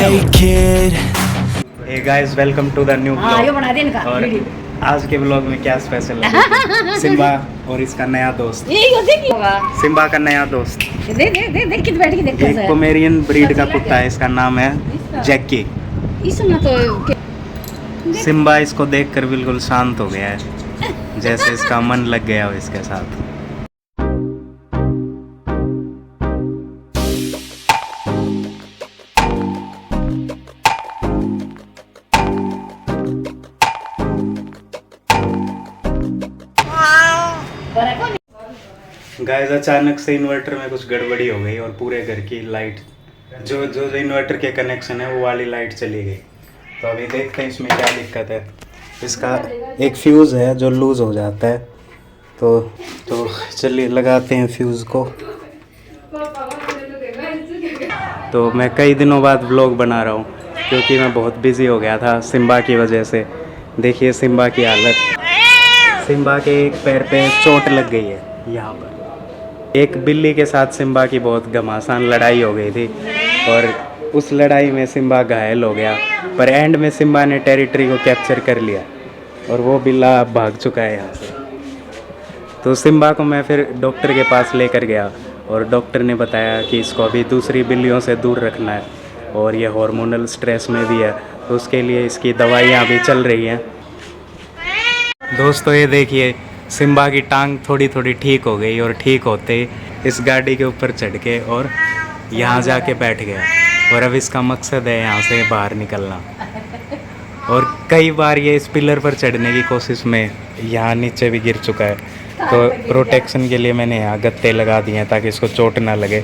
naked. Hey guys, welcome to the new हाँ ये vlog. बना दे इनका और वीडियो। आज के व्लॉग में क्या स्पेशल है? सिम्बा और इसका नया दोस्त। ये देख होगा। सिम्बा का नया दोस्त देख कित बैठ के देख एक पोमेरियन ब्रीड का कुत्ता है, इसका नाम है जैकी। इसमें तो सिम्बा इसको देखकर बिल्कुल शांत हो गया है, जैसे इसका मन लग गया हो इसके साथ। गाइस अचानक से इन्वर्टर में कुछ गड़बड़ी हो गई और पूरे घर की लाइट जो जो इन्वर्टर के कनेक्शन है वो वाली लाइट चली गई। तो अभी देखते हैं इसमें क्या दिक्कत है। इसका एक फ्यूज़ है जो लूज़ हो जाता है, तो चलिए लगाते हैं फ्यूज़ को। तो मैं कई दिनों बाद व्लॉग बना रहा हूँ क्योंकि मैं बहुत बिज़ी हो गया था सिम्बा की वजह से। देखिए सिम्बा की हालत, सिम्बा के एक पैर पे चोट लग गई है यहाँ पर। एक बिल्ली के साथ सिम्बा की बहुत घमासान लड़ाई हो गई थी और उस लड़ाई में सिम्बा घायल हो गया, पर एंड में सिम्बा ने टेरिटरी को कैप्चर कर लिया और वो बिल्ला अब भाग चुका है यहाँ से। तो सिम्बा को मैं फिर डॉक्टर के पास लेकर गया और डॉक्टर ने बताया कि इसको अभी दूसरी बिल्लियों से दूर रखना है और ये हार्मोनल स्ट्रेस में भी है, तो उसके लिए इसकी दवाइयाँ भी चल रही हैं। दोस्तों ये देखिए सिम्बा की टांग थोड़ी थोड़ी ठीक हो गई और ठीक होते इस गाड़ी के ऊपर चढ़ के और यहाँ जाके बैठ गया और अब इसका मकसद है यहाँ से बाहर निकलना। और कई बार ये इस पिलर पर चढ़ने की कोशिश में यहाँ नीचे भी गिर चुका है, तो प्रोटेक्शन के लिए मैंने यहाँ गत्ते लगा दिए हैं ताकि इसको चोट ना लगे।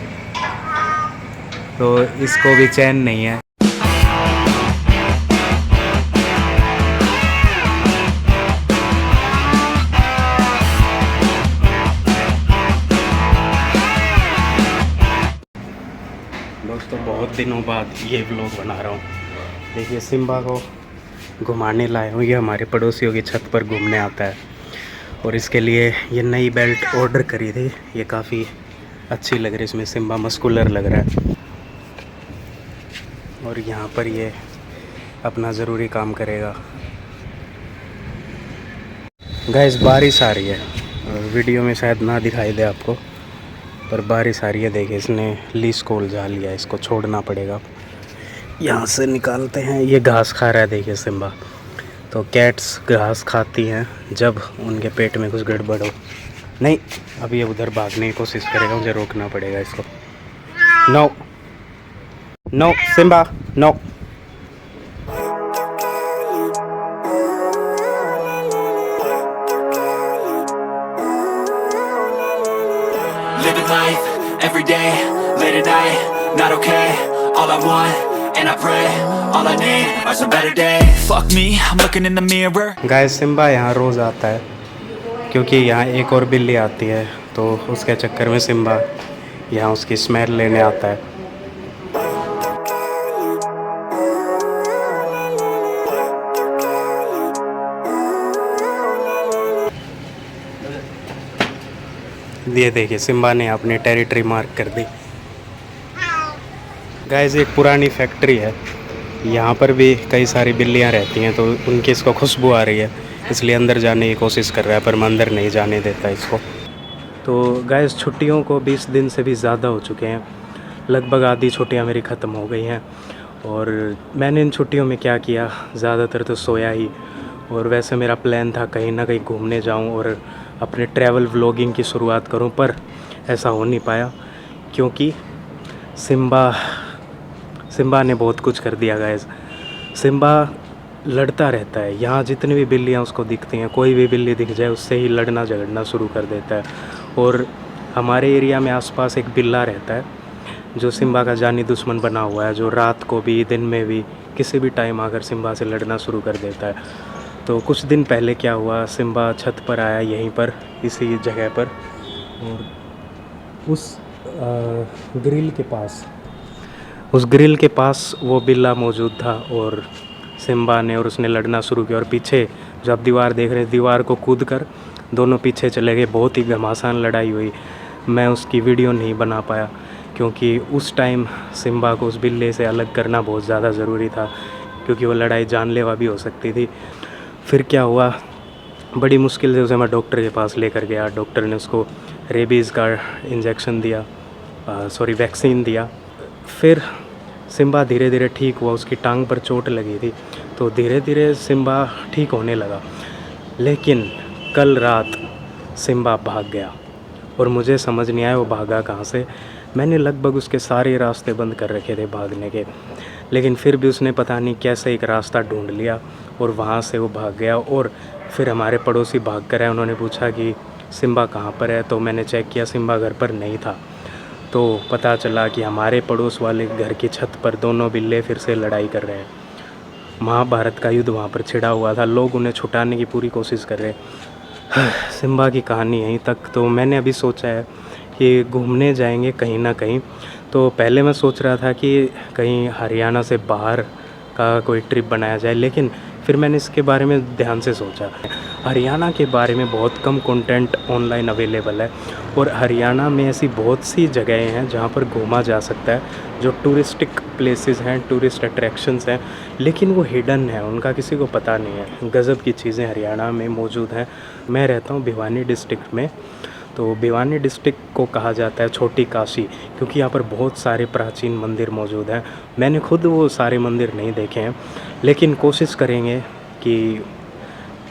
तो इसको भी चैन नहीं है। दोस्तों बहुत दिनों बाद ये व्लॉग बना रहा हूँ। देखिए सिम्बा को घुमाने लाए हूँ, ये हमारे पड़ोसियों की छत पर घूमने आता है और इसके लिए ये नई बेल्ट ऑर्डर करी थी। ये काफ़ी अच्छी लग रही है, इसमें सिम्बा मस्कुलर लग रहा है और यहाँ पर ये अपना ज़रूरी काम करेगा। गाइस बारिश आ रही है, वीडियो में शायद ना दिखाई दे आपको, पर बारिश आ रही है। देखिए इसने लीस को उलझा लिया, इसको छोड़ना पड़ेगा। यहाँ से निकालते हैं। ये घास खा रहा है देखिए सिम्बा। तो कैट्स घास खाती हैं जब उनके पेट में कुछ गड़बड़ हो। नहीं, अब ये उधर भागने की कोशिश करेगा, मुझे रोकना पड़ेगा इसको। No no Simba no. Living life every day, late at night, not okay. All I want, and I pray, all I need are some better days. Fuck me, I'm looking in the mirror. Guys Simba यहाँ रोज़ आता है क्योंकि यहाँ एक और बिल्ली आती है, तो उसके चक्कर में सिम्बा यहाँ उसकी स्मेल लेने आता है। ये देखिए सिम्बा ने अपनी टेरिटरी मार्क कर दी। गाइस एक पुरानी फैक्ट्री है, यहाँ पर भी कई सारी बिल्लियाँ रहती हैं, तो उनकी इसको खुशबू आ रही है, इसलिए अंदर जाने की कोशिश कर रहा है, पर मैं अंदर नहीं जाने देता इसको। तो गाइस छुट्टियों को 20 दिन से भी ज़्यादा हो चुके हैं, लगभग आधी छुट्टियाँ मेरी ख़त्म हो गई हैं। और मैंने इन छुट्टियों में क्या किया, ज़्यादातर तो सोया ही। और वैसे मेरा प्लान था कहीं ना कहीं घूमने जाऊं और अपने ट्रैवल व्लॉगिंग की शुरुआत करूं, पर ऐसा हो नहीं पाया क्योंकि सिम्बा ने बहुत कुछ कर दिया गाइस। सिम्बा लड़ता रहता है, यहाँ जितनी भी बिल्लियाँ उसको दिखती हैं, कोई भी बिल्ली दिख जाए उससे ही लड़ना झगड़ना शुरू कर देता है। और हमारे एरिया में आसपास एक बिल्ला रहता है जो सिम्बा का जानी दुश्मन बना हुआ है, जो रात को भी दिन में भी किसी भी टाइम आकर सिम्बा से लड़ना शुरू कर देता है। तो कुछ दिन पहले क्या हुआ, सिम्बा छत पर आया यहीं पर इसी जगह पर, और उस ग्रिल के पास वो बिल्ला मौजूद था और सिम्बा ने और उसने लड़ना शुरू किया। और पीछे जो आप दीवार देख रहे हैं, दीवार को कूदकर दोनों पीछे चले गए। बहुत ही घमासान लड़ाई हुई। मैं उसकी वीडियो नहीं बना पाया क्योंकि उस टाइम सिम्बा को उस बिल्ली से अलग करना बहुत ज़्यादा ज़रूरी था, क्योंकि वो लड़ाई जानलेवा भी हो सकती थी। फिर क्या हुआ, बड़ी मुश्किल से उसे मैं डॉक्टर के पास लेकर गया। डॉक्टर ने उसको रेबीज़ का इंजेक्शन दिया, वैक्सीन दिया। फिर सिम्बा धीरे धीरे ठीक हुआ। उसकी टांग पर चोट लगी थी, तो धीरे धीरे सिम्बा ठीक होने लगा। लेकिन कल रात सिम्बा भाग गया और मुझे समझ नहीं आया वो भागा कहाँ से। मैंने लगभग उसके सारे रास्ते बंद कर रखे थे भागने के, लेकिन फिर भी उसने पता नहीं कैसे एक रास्ता ढूंढ लिया और वहाँ से वो भाग गया। और फिर हमारे पड़ोसी भाग कर आए। उन्होंने पूछा कि सिम्बा कहाँ पर है, तो मैंने चेक किया, सिम्बा घर पर नहीं था। तो पता चला कि हमारे पड़ोस वाले घर की छत पर दोनों बिल्ले फिर से लड़ाई कर रहे हैं। महाभारत का युद्ध वहाँ पर छिड़ा हुआ था। लोग उन्हें छुटाने की पूरी कोशिश कर रहे हैं। सिम्बा की कहानी यहीं तक। तो मैंने अभी सोचा है कि घूमने जाएंगे कहीं ना कहीं। तो पहले मैं सोच रहा था कि कहीं हरियाणा से बाहर का कोई ट्रिप बनाया जाए, लेकिन फिर मैंने इसके बारे में ध्यान से सोचा। हरियाणा के बारे में बहुत कम कंटेंट ऑनलाइन अवेलेबल है, और हरियाणा में ऐसी बहुत सी जगहें हैं जहाँ पर घूमा जा सकता है, जो टूरिस्टिक प्लेसेस हैं, टूरिस्ट अट्रैक्शंस हैं, लेकिन वो हिडन है, उनका किसी को पता नहीं है। गज़ब की चीज़ें हरियाणा में मौजूद हैं। मैं रहता हूँ भिवानी डिस्ट्रिक्ट में। तो भिवानी डिस्ट्रिक्ट को कहा जाता है छोटी काशी, क्योंकि यहाँ पर बहुत सारे प्राचीन मंदिर मौजूद हैं। मैंने खुद वो सारे मंदिर नहीं देखे हैं, लेकिन कोशिश करेंगे कि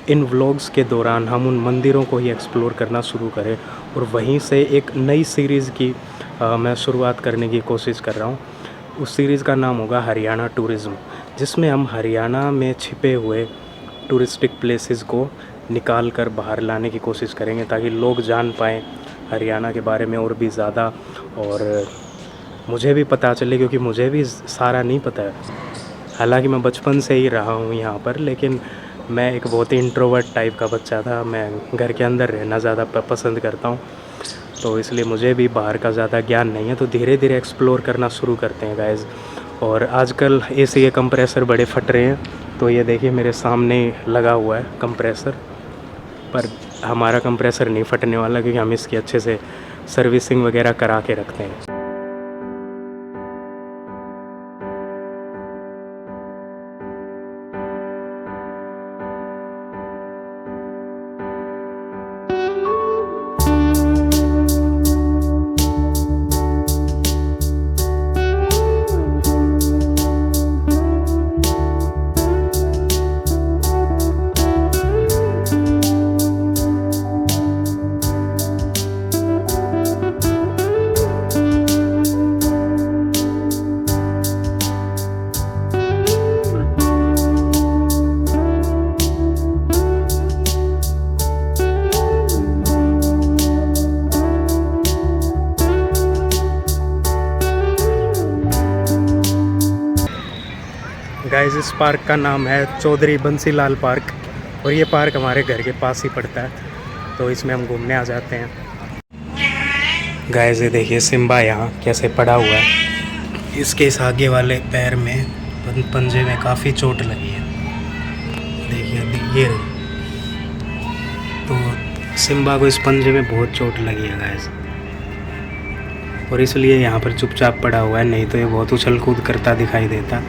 इन व्लॉग्स के दौरान हम उन मंदिरों को ही एक्सप्लोर करना शुरू करें, और वहीं से एक नई सीरीज़ की मैं शुरुआत करने की कोशिश कर रहा हूँ। उस सीरीज़ का नाम होगा हरियाणा टूरिज़्म, जिसमें हम हरियाणा में छिपे हुए टूरिस्टिक प्लेसेस को निकाल कर बाहर लाने की कोशिश करेंगे, ताकि लोग जान पाएँ हरियाणा के बारे में और भी ज़्यादा, और मुझे भी पता चले, क्योंकि मुझे भी सारा नहीं पता है। हालांकि मैं बचपन से ही रहा हूँ यहाँ पर, लेकिन मैं एक बहुत ही इंट्रोवर्ट टाइप का बच्चा था। मैं घर के अंदर रहना ज़्यादा पसंद करता हूँ, तो इसलिए मुझे भी बाहर का ज़्यादा ज्ञान नहीं है। तो धीरे धीरे एक्सप्लोर करना शुरू करते हैं गाइज़। और आजकल एसी के कंप्रेसर बड़े फट रहे हैं, तो ये देखिए मेरे सामने लगा हुआ है कंप्रेसर, पर हमारा कंप्रेसर नहीं फटने वाला, क्योंकि हम इसकी अच्छे से सर्विसिंग वगैरह करा के रखते हैं। गाइस, इस पार्क का नाम है चौधरी बंसीलाल पार्क, और ये पार्क हमारे घर के पास ही पड़ता है, तो इसमें हम घूमने आ जाते हैं। गाइस, ये देखिए सिम्बा यहाँ कैसे पड़ा हुआ है। इसके इस आगे वाले पैर में पंजे में काफ़ी चोट लगी है, देखिए ये। तो सिम्बा को इस पंजे में बहुत चोट लगी है गाइस, और इसलिए यहाँ पर चुपचाप पड़ा हुआ है, नहीं तो ये बहुत उछल कूद करता दिखाई देता।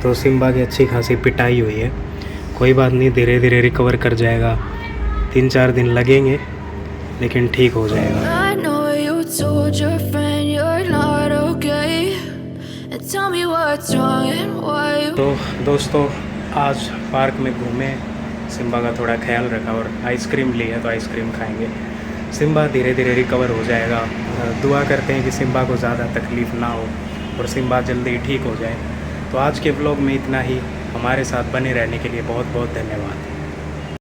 तो सिम्बा की अच्छी खासी पिटाई हुई है। कोई बात नहीं, धीरे धीरे रिकवर कर जाएगा। 3-4 दिन लगेंगे, लेकिन ठीक हो जाएगा। तो दोस्तों, आज पार्क में घूमे, सिम्बा का थोड़ा ख्याल रखा, और आइसक्रीम ली है तो आइसक्रीम खाएंगे। सिम्बा धीरे धीरे रिकवर हो जाएगा। दुआ करते हैं कि सिम्बा को ज़्यादा तकलीफ़ ना हो और सिम्बा जल्दी ठीक हो जाए। तो आज के व्लॉग में इतना ही। हमारे साथ बने रहने के लिए बहुत बहुत धन्यवाद।